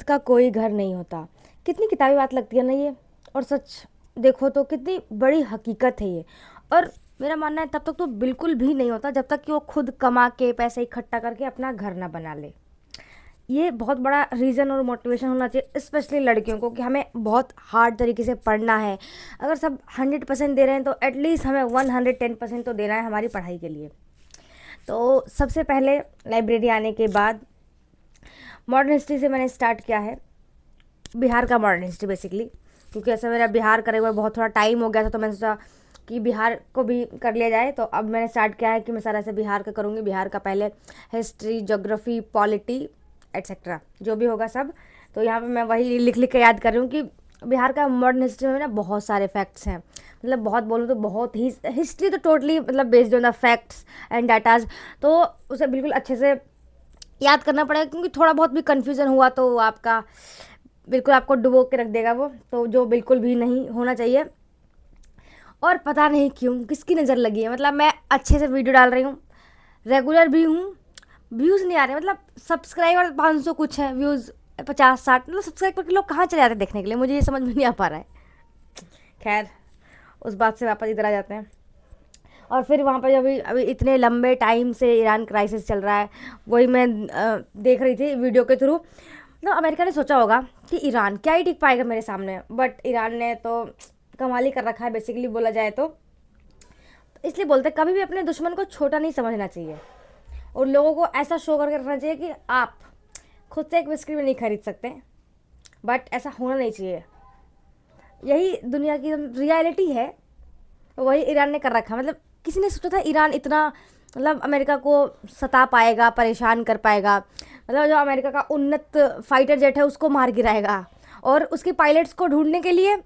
का कोई घर नहीं होता। कितनी किताबी बात लगती है ना ये। और सच देखो तो कितनी बड़ी हकीकत है ये। और मेरा मानना है तब तक तो बिल्कुल भी नहीं होता जब तक कि वो खुद कमा के पैसे इकट्ठा करके अपना घर ना बना ले। ये बहुत बड़ा रीज़न और मोटिवेशन होना चाहिए स्पेशली लड़कियों को कि हमें बहुत हार्ड तरीके से पढ़ना है। अगर सब 100% दे रहे हैं तो एटलीस्ट हमें 110% तो देना है हमारी पढ़ाई के लिए। तो सबसे पहले लाइब्रेरी आने के बाद मॉडर्न हिस्ट्री से मैंने स्टार्ट किया है, बिहार का मॉडर्न हिस्ट्री बेसिकली। क्योंकि ऐसा मेरा बिहार करे हुए बहुत थोड़ा टाइम हो गया था, तो मैंने सोचा कि बिहार को भी कर लिया जाए। तो अब मैंने स्टार्ट किया है कि मैं सारा से बिहार का करूँगी। बिहार का पहले हिस्ट्री, ज्योग्राफी, पॉलिटी एट्सेट्रा जो भी होगा सब। तो यहाँ पे मैं वही लिख लिख के याद कर रही हूँ कि बिहार का मॉडर्न हिस्ट्री में ना बहुत सारे फैक्ट्स हैं। मतलब बहुत बोलूँ तो बहुत ही हिस्ट्री तो टोटली मतलब based on the facts and datas. तो उसे बिल्कुल अच्छे से याद करना पड़ेगा, क्योंकि थोड़ा बहुत भी कन्फ्यूज़न हुआ तो आपका बिल्कुल आपको डुबो के रख देगा वो, तो जो बिल्कुल भी नहीं होना चाहिए। और पता नहीं क्यों किसकी नज़र लगी है, मतलब मैं अच्छे से वीडियो डाल रही हूँ, रेगुलर भी हूँ, व्यूज़ नहीं आ रहे। मतलब सब्सक्राइबर 500 कुछ है, व्यूज़ 50-60, मतलब सब्सक्राइब करके लोग कहाँ चले जाते हैं देखने के लिए, मुझे ये समझ में नहीं आ पा रहा है। खैर, उस बात से वापस इधर आ जाते हैं। और फिर वहाँ पर अभी अभी इतने लंबे टाइम से ईरान क्राइसिस चल रहा है, वही मैं देख रही थी वीडियो के थ्रू। तो अमेरिका ने सोचा होगा कि ईरान क्या ही टिक पाएगा मेरे सामने, बट ईरान ने तो कमाल ही कर रखा है बेसिकली बोला जाए तो। इसलिए बोलते हैं कभी भी अपने दुश्मन को छोटा नहीं समझना चाहिए और लोगों को ऐसा शो करके रखना चाहिए कि आप खुद से एक बिस्किट भी नहीं खरीद सकते। बट ऐसा होना नहीं चाहिए, यही दुनिया की रियलिटी है। वही ईरान ने कर रखा है। मतलब किसी ने सोचा था ईरान इतना मतलब अमेरिका को सता पाएगा, परेशान कर पाएगा, मतलब जो अमेरिका का उन्नत फाइटर जेट है उसको मार गिराएगा, और उसके पायलट्स को ढूंढने के लिए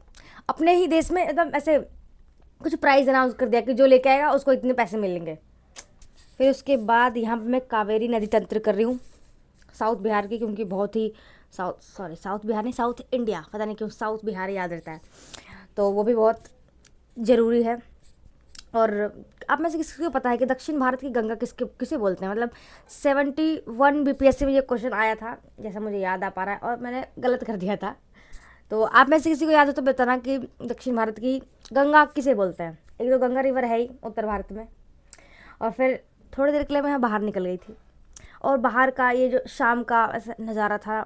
अपने ही देश में एकदम ऐसे कुछ प्राइज़ अनाउंस कर दिया कि जो लेके आएगा उसको इतने पैसे मिलेंगे। फिर उसके बाद यहाँ पे मैं कावेरी नदी तंत्र कर रही हूँ साउथ बिहार की, क्योंकि बहुत ही साउथ बिहार नहीं, साउथ इंडिया, पता नहीं क्यों साउथ बिहार याद रहता है, तो वो भी बहुत ज़रूरी है। और आप में से किसी को पता है कि दक्षिण भारत की गंगा किसके किसे बोलते हैं? मतलब 71 बीपीएससी में ये क्वेश्चन आया था, जैसा मुझे याद आ पा रहा है, और मैंने गलत कर दिया था। तो आप में से किसी को याद हो तो बताना कि दक्षिण भारत की गंगा किसे बोलते हैं। एक तो गंगा रिवर है ही उत्तर भारत में। और फिर थोड़ी देर के लिए मैं यहाँ बाहर निकल गई थी, और बाहर का ये जो शाम का ऐसा नज़ारा था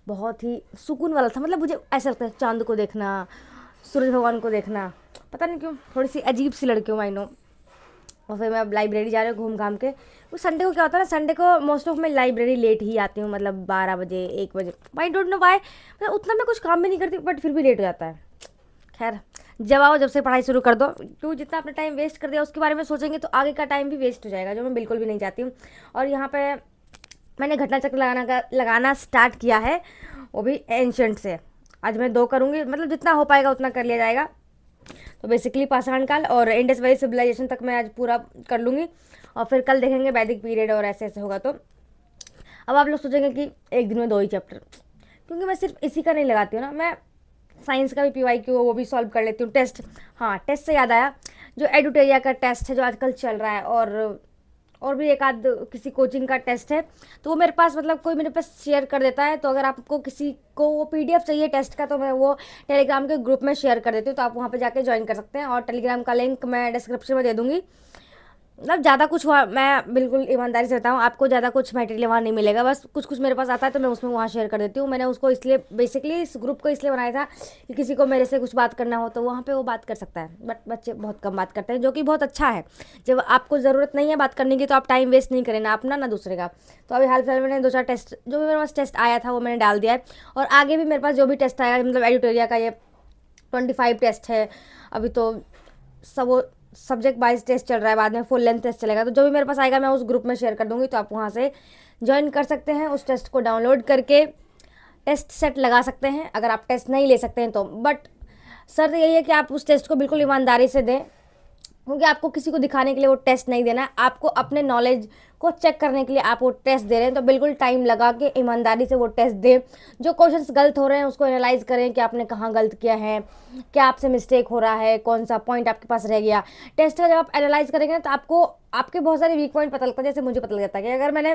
बहुत ही सुकून वाला था। मतलब मुझे ऐसा लगता है चांद को देखना, सूरज भगवान को देखना, पता नहीं क्यों थोड़ी सी अजीब सी लड़की हूँ आई नो। और फिर मैं अब लाइब्रेरी जा रही हूँ घूम घाम के। वो संडे को क्या होता है ना, संडे को मोस्ट ऑफ मैं लाइब्रेरी लेट ही आती हूँ, मतलब 12 बजे 1 बजे, आई डोंट नो वाई। मतलब उतना मैं कुछ काम भी नहीं करती बट फिर भी लेट हो जाता है। खैर, जब आओ जब से पढ़ाई शुरू कर दो, क्योंकि जितना अपना टाइम वेस्ट कर दिया उसके बारे में सोचेंगे तो आगे का टाइम भी वेस्ट हो जाएगा, जो मैं बिल्कुल भी नहीं चाहती हूँ। और यहाँ पे मैंने घटना चक्र लगाना स्टार्ट किया है, वो भी एंशंट से। आज मैं 2 करूँगी, मतलब जितना हो पाएगा उतना कर लिया जाएगा। तो बेसिकली पाषाण काल और इंडस वैली सिविलाइजेशन तक मैं आज पूरा कर लूँगी, और फिर कल देखेंगे वैदिक पीरियड, और ऐसे ऐसे होगा। तो अब आप लोग सोचेंगे कि एक दिन में 2 ही चैप्टर, क्योंकि मैं सिर्फ इसी का नहीं लगाती हूँ ना, मैं साइंस का भी पीवाईक्यू वो भी सॉल्व कर लेती हूँ। टेस्ट, हाँ टेस्ट से याद आया, जो एडुटेरिया का टेस्ट है जो आजकल चल रहा है, और भी एक आध किसी कोचिंग का टेस्ट है, तो वो मेरे पास मतलब कोई मेरे पास शेयर कर देता है। तो अगर आपको किसी को वो पीडीएफ चाहिए टेस्ट का, तो मैं वो टेलीग्राम के ग्रुप में शेयर कर देती हूँ, तो आप वहाँ पे जाके ज्वाइन कर सकते हैं, और टेलीग्राम का लिंक मैं डिस्क्रिप्शन में दे दूँगी। मतलब ज़्यादा कुछ वहाँ मैं बिल्कुल ईमानदारी से बताऊँ आपको, ज़्यादा कुछ मटेरियल वहाँ नहीं मिलेगा, बस कुछ कुछ मेरे पास आता है तो मैं उसमें वहाँ शेयर कर देती हूँ। मैंने उसको इसलिए बेसिकली इस ग्रुप को इसलिए बनाया था कि किसी को मेरे से कुछ बात करना हो तो वहाँ पे वो बात कर सकता है, बट बच्चे बहुत कम बात करते हैं, जो कि बहुत अच्छा है। जब आपको ज़रूरत नहीं है बात करने की तो आप टाइम वेस्ट नहीं करें, ना अपना ना दूसरे का। तो अभी हाल फिलहाल मैंने 2-4 टेस्ट, जो भी मेरे पास टेस्ट आया था वो मैंने डाल दिया है, और आगे भी मेरे पास जो भी टेस्ट आएगा, मतलब एडिटोरिया का ये 25 टेस्ट है अभी, तो सब वो सब्जेक्ट वाइज टेस्ट चल रहा है, बाद में फुल लेंथ टेस्ट चलेगा। तो जो भी मेरे पास आएगा मैं उस ग्रुप में शेयर कर दूंगी, तो आप वहाँ से ज्वाइन कर सकते हैं, उस टेस्ट को डाउनलोड करके टेस्ट सेट लगा सकते हैं, अगर आप टेस्ट नहीं ले सकते हैं तो। बट शर्त यही है कि आप उस टेस्ट को बिल्कुल ईमानदारी से दें, क्योंकि आपको किसी को दिखाने के लिए वो टेस्ट नहीं देना है, आपको अपने नॉलेज को चेक करने के लिए आप वो टेस्ट दे रहे हैं। तो बिल्कुल टाइम लगा के ईमानदारी से वो टेस्ट दें। जो क्वेश्चंस गलत हो रहे हैं उसको एनालाइज करें कि आपने कहाँ गलत किया है, क्या आपसे मिस्टेक हो रहा है, कौन सा पॉइंट आपके पास रह गया। टेस्ट का जब आप एनालाइज करेंगे ना तो आपको आपके बहुत सारे वीक पॉइंट पता लगता है। जैसे मुझे पता लग जाता है कि अगर मैंने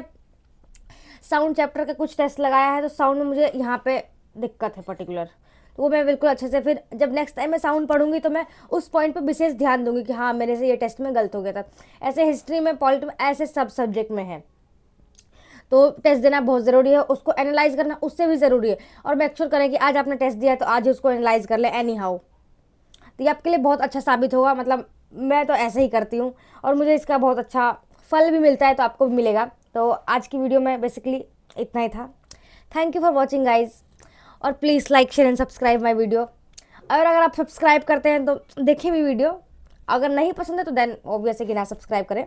साउंड चैप्टर के कुछ टेस्ट लगाया है, तो साउंड में मुझे यहाँ पे दिक्कत है पर्टिकुलर, तो वो मैं बिल्कुल अच्छे से फिर जब नेक्स्ट टाइम मैं साउंड पढ़ूंगी तो मैं उस पॉइंट पे विशेष ध्यान दूंगी कि हाँ मेरे से ये टेस्ट में गलत हो गया था। ऐसे हिस्ट्री में, पॉलिटी में, ऐसे सब सब्जेक्ट में है। तो टेस्ट देना बहुत ज़रूरी है, उसको एनालाइज करना उससे भी ज़रूरी है। और मेक श्योर करें कि आज आपने टेस्ट दिया है तो आज ही उसको एनालाइज कर ले एनी हाउ, तो ये आपके लिए बहुत अच्छा साबित होगा। मतलब मैं तो ऐसे ही करती हूँ और मुझे इसका बहुत अच्छा फल भी मिलता है, तो आपको भी मिलेगा। तो आज की वीडियो में बेसिकली इतना ही था। Thank you for watching guys, और please like share and subscribe my video. और अगर आप सब्सक्राइब करते हैं तो देखें भी वीडियो, अगर नहीं पसंद है तो देन ऑब्वियसली कि ना सब्सक्राइब करें।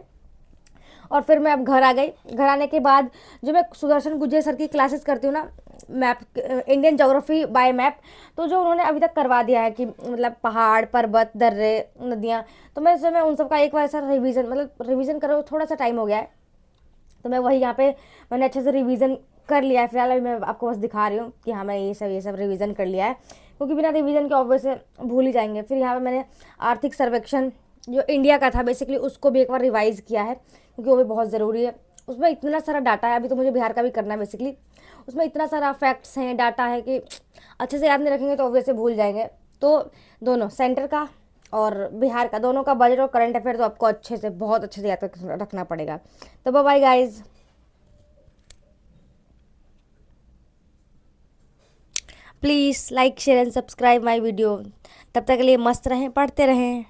और फिर मैं अब घर आ गई। घर आने के बाद जो मैं सुदर्शन गुज्जर सर की क्लासेस करती हूँ ना, map, Indian geography bye map, तो जो उन्होंने अभी तक करवा दिया है कि मतलब पहाड़, पर्वत, दर्रे, नदियाँ, तो मैं उन सब का एक बार ऐसा रिवीजन, मतलब रिवीजन करो, थोड़ा सा टाइम हो गया है, तो मैं वही यहाँ पे मैंने अच्छे से रिवीजन कर लिया है। फिलहाल अभी मैं आपको बस दिखा रही हूँ कि हाँ मैं ये सब रिवीजन कर लिया है, क्योंकि बिना रिवीजन के ऑब्वियस से भूल ही जाएंगे। फिर यहाँ पे मैंने आर्थिक सर्वेक्षण जो इंडिया का था बेसिकली उसको भी एक बार रिवाइज़ किया है, क्योंकि वो भी बहुत ज़रूरी है। उसमें इतना सारा डाटा है, अभी तो मुझे बिहार का भी करना है बेसिकली, उसमें इतना सारा फैक्ट्स हैं, डाटा है कि अच्छे से याद नहीं रखेंगे तो ऑब्वियसली भूल जाएंगे। तो दोनों सेंटर का और बिहार का, दोनों का बजट और करंट अफेयर तो आपको अच्छे से, बहुत अच्छे से याद रखना पड़ेगा। तो bye bye guys, please like share and subscribe my video. तब तक के लिए मस्त रहें, पढ़ते रहें।